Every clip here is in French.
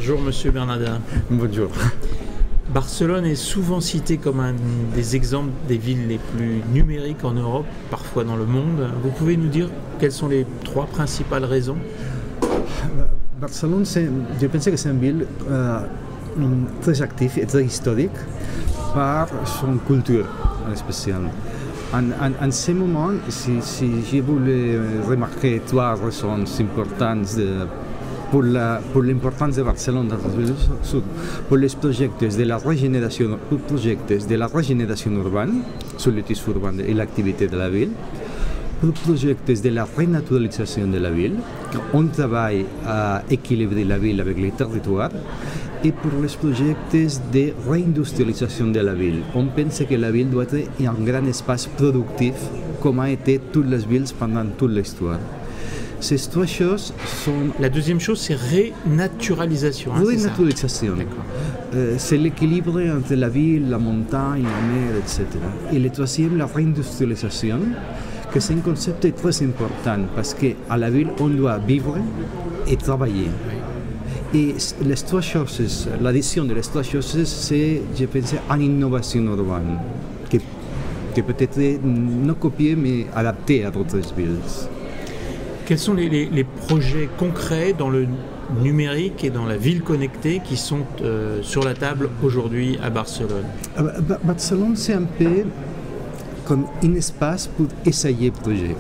Bonjour Monsieur Bernada. Bonjour. Barcelone est souvent citée comme un des exemples des villes les plus numériques en Europe, parfois dans le monde. Vous pouvez nous dire quelles sont les trois principales raisons? Barcelone, je pense que c'est une ville très active et très historique par son culture en spécial. En ce moment, si je voulais remarquer trois raisons importantes pour l'importance de Barcelone dans la ville sud, pour les projets de la régénération urbaine sur le tissu urbain et l'activité de la ville, pour les projets de la renaturalisation de la ville, on travaille à équilibrer la ville avec les territoires, et pour les projets de réindustrialisation de la ville. On pense que la ville doit être un grand espace productif, comme a été toutes les villes pendant toute l'histoire. Ces trois choses sont... La deuxième chose, c'est renaturalisation. Renaturalisation. C'est l'équilibre entre la ville, la montagne, la mer, etc. Et le troisième, la réindustrialisation, que c'est un concept très important parce qu'à la ville, on doit vivre et travailler. Et les trois choses, l'addition de les trois choses, c'est, je pense, une innovation urbaine, qui peut être non copiée, mais adaptée à d'autres villes. Quels sont les projets concrets dans le numérique et dans la ville connectée qui sont sur la table aujourd'hui à Barcelone? Barcelone, c'est un peu comme un espace pour essayer des projets.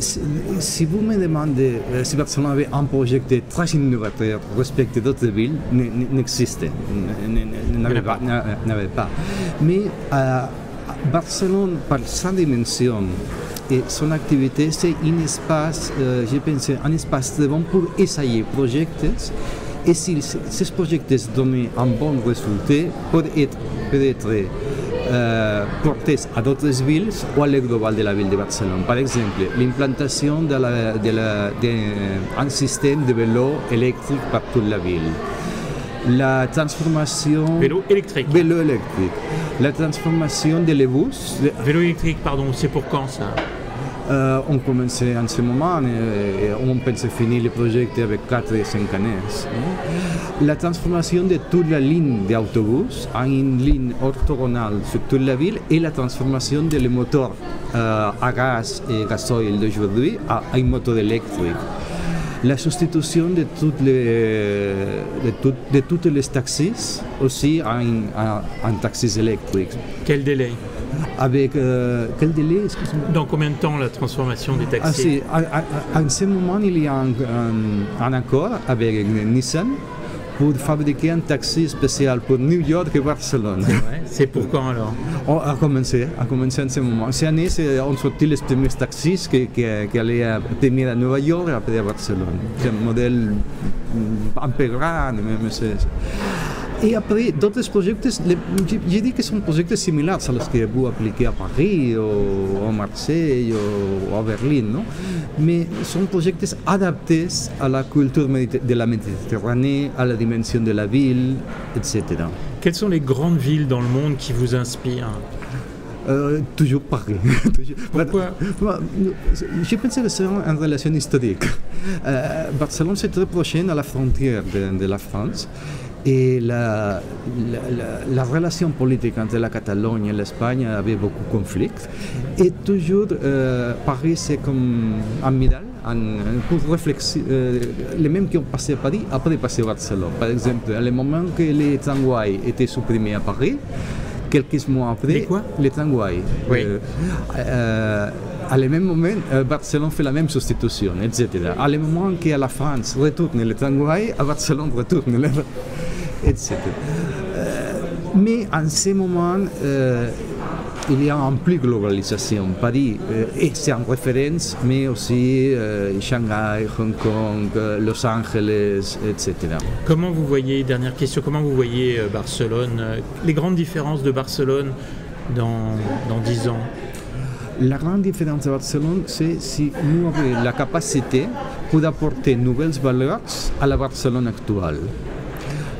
Si vous me demandez si Barcelone avait un projet très innovateur respecté d'autres villes, n'existait, n'avait pas. Mais Barcelone, par sa dimension et son activité, c'est un espace, je pense, un espace très bon pour essayer des projets. Et si ces projets donnent un bon résultat, peuvent être portés à d'autres villes ou à l'aide globale de la ville de Barcelone. Par exemple, l'implantation d'un système de vélo électrique par toute la ville. La transformation... Vélo électrique. Vélo électrique. La transformation des bus... Vélo électrique, pardon, c'est pour quand ça? On commence en ce moment et on pense finir le projet avec 4 et 5 années. La transformation de toute la ligne d'autobus en une ligne orthogonale sur toute la ville et la transformation des moteurs à gaz et gasoil d'aujourd'hui à un moteur électrique. La substitution de toutes les taxis aussi en taxis électriques. Quel délai? Avec quel délai, excusez-moi? Dans combien de temps la transformation des taxis? En ce moment, il y a un accord avec Nissan pour fabriquer un taxi spécial pour New York et Barcelone. C'est pour quand alors? On a commencé en ce moment. Cette année, on sorti les premiers taxis qui allaient premier à New York et après à Barcelone. C'est un modèle un peu grand, même. Et après, d'autres projets, je dis que sont projets similaires à ceux que vous appliquez à Paris, ou à Marseille, ou à Berlin, non? Mais sont projets adaptés à la culture de la Méditerranée, à la dimension de la ville, etc. Quelles sont les grandes villes dans le monde qui vous inspirent? Toujours Paris. Pourquoi? Je pense que c'est une relation historique. Barcelone, c'est très prochaine à la frontière de la France. Et la relation politique entre la Catalogne et l'Espagne avait beaucoup de conflits. Et toujours, Paris, c'est comme un middle, pour réfléchir. Les mêmes qui ont passé à Paris, après passé à Barcelone. Par exemple, à le moment que les tramways étaient supprimés à Paris, quelques mois après, les tramways. Oui. À le même moment, Barcelone fait la même substitution, etc. À le moment que la France retourne les tramways, à Barcelone retourne les... etc. Mais en ce moment, il y a une plus globalisation. Paris c'est en référence, mais aussi Shanghai, Hong Kong, Los Angeles, etc. Comment vous voyez, dernière question, comment vous voyez Barcelone, les grandes différences de Barcelone dans 10 ans? La grande différence de Barcelone, c'est si nous avons la capacité pour apporter de nouvelles valeurs à la Barcelone actuelle.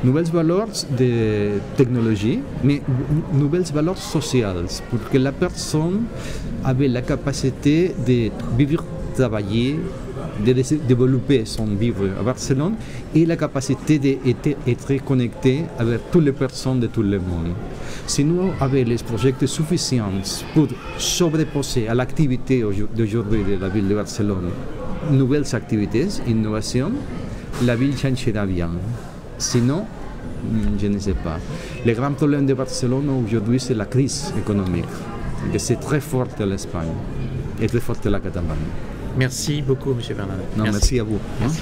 Nouvelles valeurs de technologie, mais nouvelles valeurs sociales, pour que la personne ait la capacité de vivre, travailler de développer son vivre à Barcelone et la capacité d'être connecté avec toutes les personnes de tout le monde. Si nous avons les projets suffisants pour sobrepasser à l'activité d'aujourd'hui de la ville de Barcelone, nouvelles activités, innovation, la ville changera bien. Sinon, je ne sais pas. Le grand problème de Barcelone aujourd'hui, c'est la crise économique. C'est très fort à l'Espagne et très fort à la Catalogne. Merci beaucoup, M. Bernadette. Merci à vous. Merci.